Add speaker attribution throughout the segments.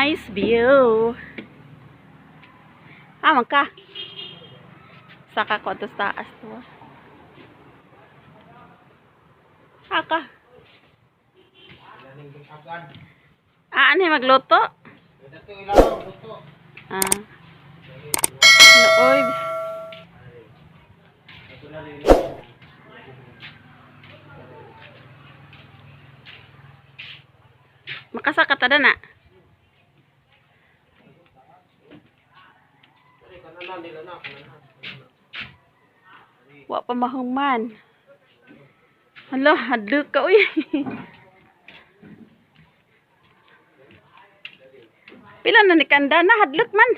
Speaker 1: Nice view. Ka. Saka ko to sa taas to. Ka. Ano magluto? Oy. Makasaka tada na. Wa pa mahuman. Hala, hadlok ka uy. Pila na ni kanda na hadlok man.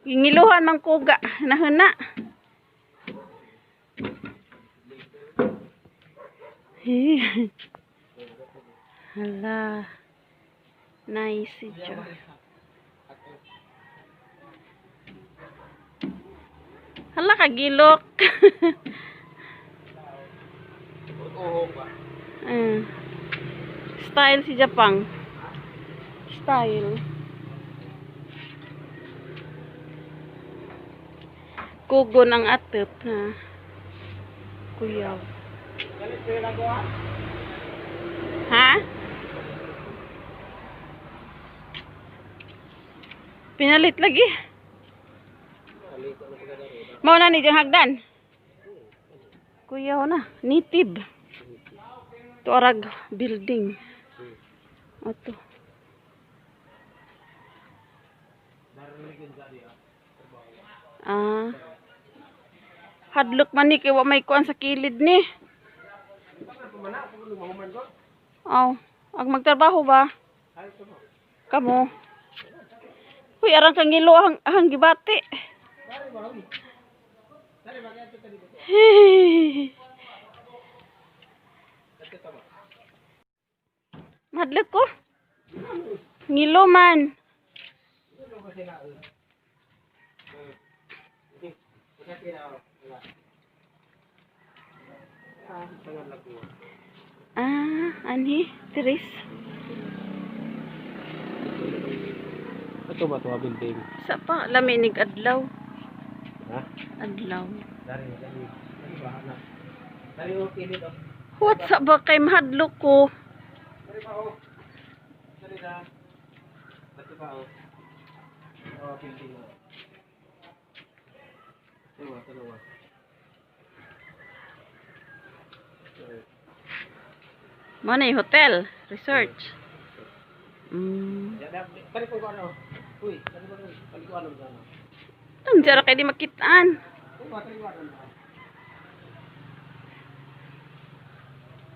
Speaker 1: Gingiluhan man kuga nahuna. Hala. Nice jo. Hala kagilok. Style si Japang. Style. Kugon ang atep ha. Kuyaw. Ha? Pinalit lagi. Mau na ni jang hagdan. Kuyaw na, native. Ito arag building. Ito. Hadlok man ni kay wa may kuan sa kilid ni. Ag magtrabaho ba? Kamo. Uy, arang kang ngilo ang gibati. Madlok ko. Ngilo man. Ani, Tris.
Speaker 2: Ito ba ito building?
Speaker 1: Sa pa, laminig adlaw.
Speaker 2: Ha?
Speaker 1: Adlaw.
Speaker 2: Dari okay dito.
Speaker 1: What sa ba kay mahadlok ko?
Speaker 2: Dari pa oh. Dari na. Dito pa oh. Building. Tuwa.
Speaker 1: Mana yung hotel? Resort?
Speaker 2: Kali ko ano? Uy, kali ko ano dyan?
Speaker 1: Ang jara kayo di makitaan.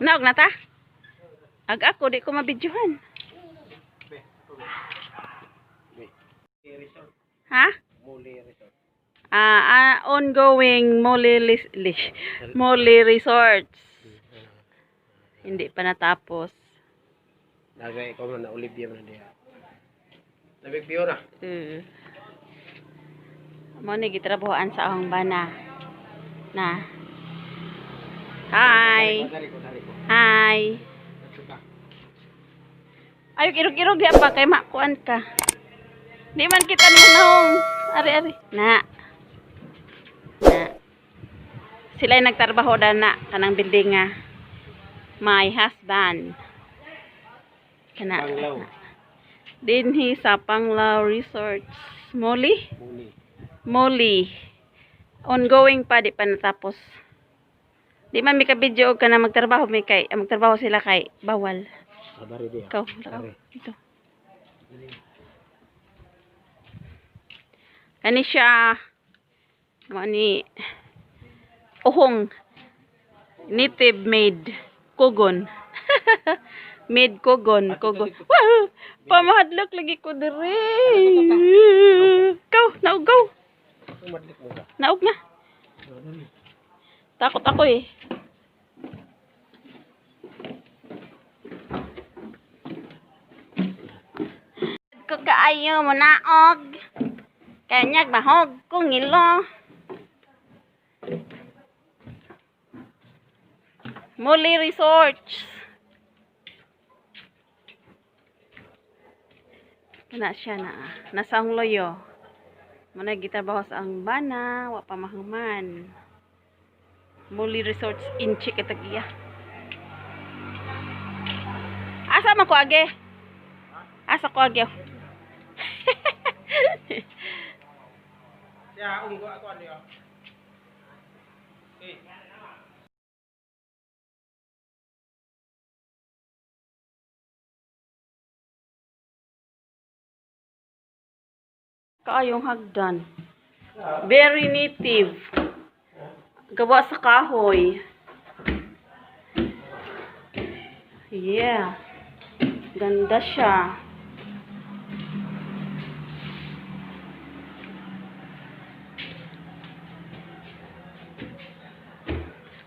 Speaker 1: Naog na ta? Ag ako, di ko mabidyohan. Ha?
Speaker 2: Muli resort.
Speaker 1: Ongoing Moli Resorts. Hindi pa natapos.
Speaker 2: Lagay ko na Olivia na diya. Nabig biyo na.
Speaker 1: Mo ni gitrabahoan sa ahong bana. Na. Hi. Hi. Ayo kirog-kirog di apa kay makuan ka. Di man kita ni naong. Ari. Na. Sila ay nagtrabaho na kanang building nga. My husband. Kana.
Speaker 2: Panglaw.
Speaker 1: Dinhi sa Panglao Resorts. Moli. Ongoing pa, di pa natapos. Di man mi ka video ka na magtrabaho mi kay magtrabaho sila kay bawal.
Speaker 2: Sabari dia.
Speaker 1: Ikaw, ito. Kani siya ni uhong native made kugon. Made kugon. Wow! Pamahadlok lagi ko dire. Go, naug. Naug na. Takot ako eh. Ko kaayo mo naog. Kanyag mahog kung ngilo. Moli Resorts. Kana siya na. Nasa ang loyo. Muna gitrabaho sa ang bana, wa pa mahuman. Muli Resorts in Chikatagia. Asa man ko age? Asa ko age?
Speaker 2: Siya, unggo ako ano yun. Okay.
Speaker 1: Kaayong hagdan. Very native. Gawa sa kahoy. Yeah. Ganda siya.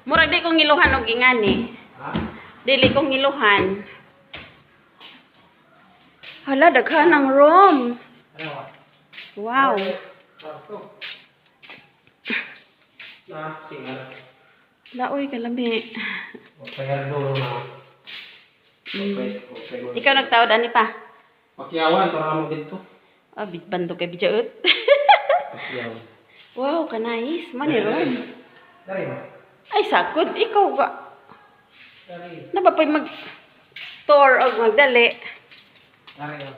Speaker 1: Murag di kong ngiluhan og ingani.
Speaker 2: Ha?
Speaker 1: Dili kong ngiluhan. Hala, daghan ng room.
Speaker 2: Ano ba?
Speaker 1: Wow.
Speaker 2: Kwarto. Na, singa.
Speaker 1: Laoy kalami.
Speaker 2: Okay, dulo na. Okay, okay.
Speaker 1: Ikaw nagtawad ani pa.
Speaker 2: Pakiyawan, para mo dito.
Speaker 1: Ah, bandog kay bijaut.
Speaker 2: Pakiyawan.
Speaker 1: Wow, kanais. Mani room.
Speaker 2: Dari ba?
Speaker 1: Ay, sakod. Ikaw ba?
Speaker 2: Dari.
Speaker 1: Napapay mag-tour o magdali.
Speaker 2: Dari ba?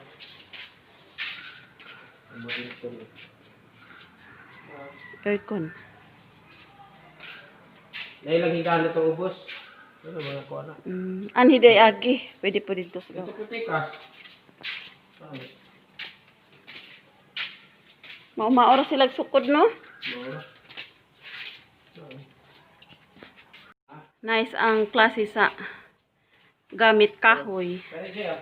Speaker 2: Ano dito?
Speaker 1: Aircon.
Speaker 2: Dahil lang higaan itong ubos. Ano mga kuha na?
Speaker 1: Anhi day agi. Pwede po dito sa
Speaker 2: Ito putikas.
Speaker 1: maura sila sukod, no? Nice ang klase sa gamit kahoy.
Speaker 2: Kaya siya.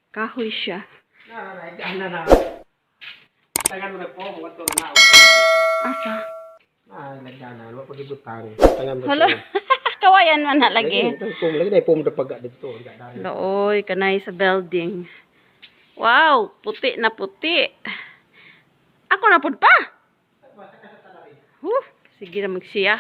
Speaker 1: Kahoy siya.
Speaker 2: Na. Tangan mo na po, mga ito na.
Speaker 1: Asa?
Speaker 2: Nagdana. Ano pa gibutang? Tangan mo
Speaker 1: Hala. Kawayan man na lagi.
Speaker 2: Lagi na ipom na pagka dito.
Speaker 1: Looy, kanay sa building. Wow, puti na puti. Ako na pud pa. Sige na magsiya.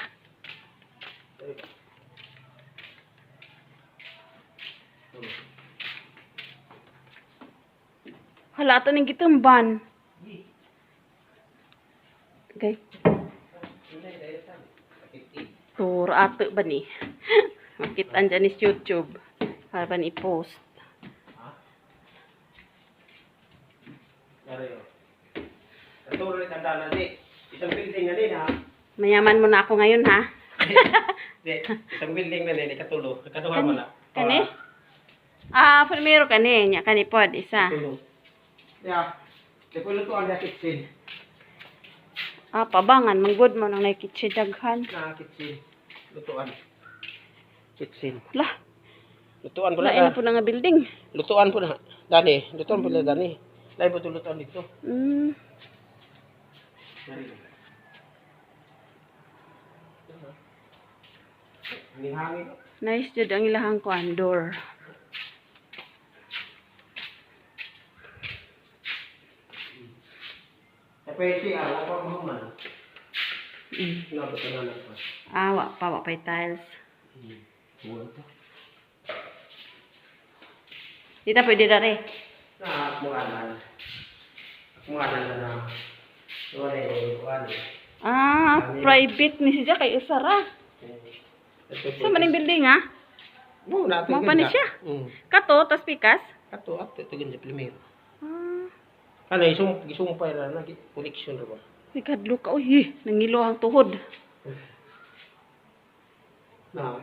Speaker 1: Hala, ito ng gitumban. Okay. Tur ato ba ni? Makitaan dyan is YouTube. Para ba ni post?
Speaker 2: Ito ulit ang dala di. Isang building na din ha.
Speaker 1: Mayaman mo na ako ngayon, ha?
Speaker 2: Di, isang building na din. Ikatulo. Ikaduha mo na.
Speaker 1: Kani? Ah, primero kani. Nya kani pod, isa.
Speaker 2: Ikatulo. Yeah. Ikulo to ang kitchen.
Speaker 1: Ah, pabangan. Manggod mo nang nakikitsi daghan.
Speaker 2: Na kitchen. Lutuan. Kitchen.
Speaker 1: Lah,
Speaker 2: Lutuan po na.
Speaker 1: lain na po na nga building.
Speaker 2: Lutuan po na. Dani. Lutuan po na Dani. Lain po ito lutuan dito. Hangin.
Speaker 1: Nice jud ang ilahang kuan door.
Speaker 2: Pwede ako pa mo man.
Speaker 1: Mm.
Speaker 2: Nabot na lang pa.
Speaker 1: Ah, wa pa'y tiles.
Speaker 2: Buwan to.
Speaker 1: Dito pwede dare.
Speaker 2: Na muanan. Muanan na. Wala kuan.
Speaker 1: Ah, private ni siya kay usara. Sa maning building, ha?
Speaker 2: Mo na
Speaker 1: Mao pa ni siya. Kato, tas pikas.
Speaker 2: Kato at tigin sa primero.
Speaker 1: Ah,
Speaker 2: Ano gisumpay ra na connection ra ba?
Speaker 1: may kadlo ka. Uy, nangilo ang tuhod.
Speaker 2: Na.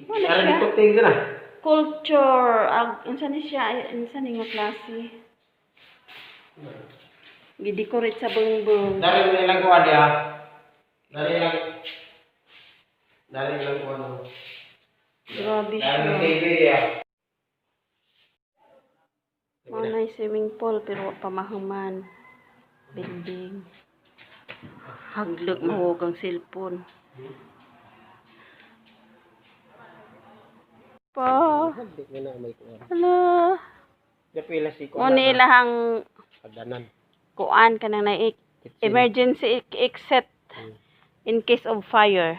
Speaker 1: Wala
Speaker 2: Ara
Speaker 1: siya.
Speaker 2: dito tingin na.
Speaker 1: Culture. Unsa ni siya? Unsa ni nga klase? Gidecorate sa bungbong.
Speaker 2: Dari mo ilang kuan dia. Dari lang kuan.
Speaker 1: Grabe
Speaker 2: Dari
Speaker 1: siya.
Speaker 2: TV dia.
Speaker 1: Mga swimming pool pero pamahuman. Building. Haglog mahog ang cellphone. Pa.
Speaker 2: Hindi ko na may kuan.
Speaker 1: Hala.
Speaker 2: Dapila si
Speaker 1: O
Speaker 2: kuan.
Speaker 1: nilahang
Speaker 2: Pagdanan.
Speaker 1: kuan ka nang emergency exit in case of fire.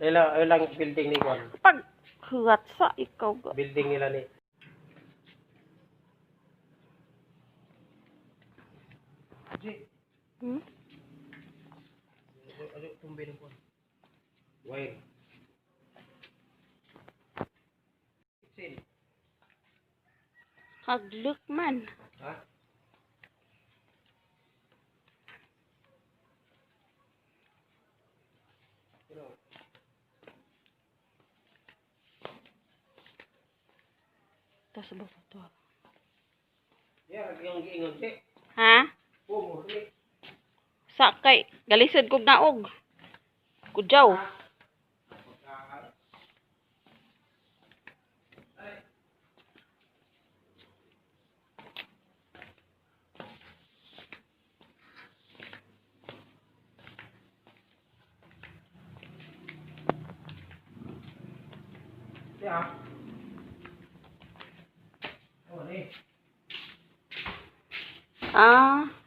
Speaker 2: Ilang building ni kuan.
Speaker 1: Pag huwat sa ikaw ga.
Speaker 2: Building nila ni.
Speaker 1: Hmm?
Speaker 2: Ano tumbi ng kuwan? Wire. Sin.
Speaker 1: Hagluk man.
Speaker 2: Ha? Ano?
Speaker 1: Tas ba to?
Speaker 2: Yeah, yung giingon si.
Speaker 1: Ha?
Speaker 2: Pumo ni.
Speaker 1: Sakay. Galisod kog naog. Kudyaw.
Speaker 2: Yeah. Oh, ni.
Speaker 1: Ah.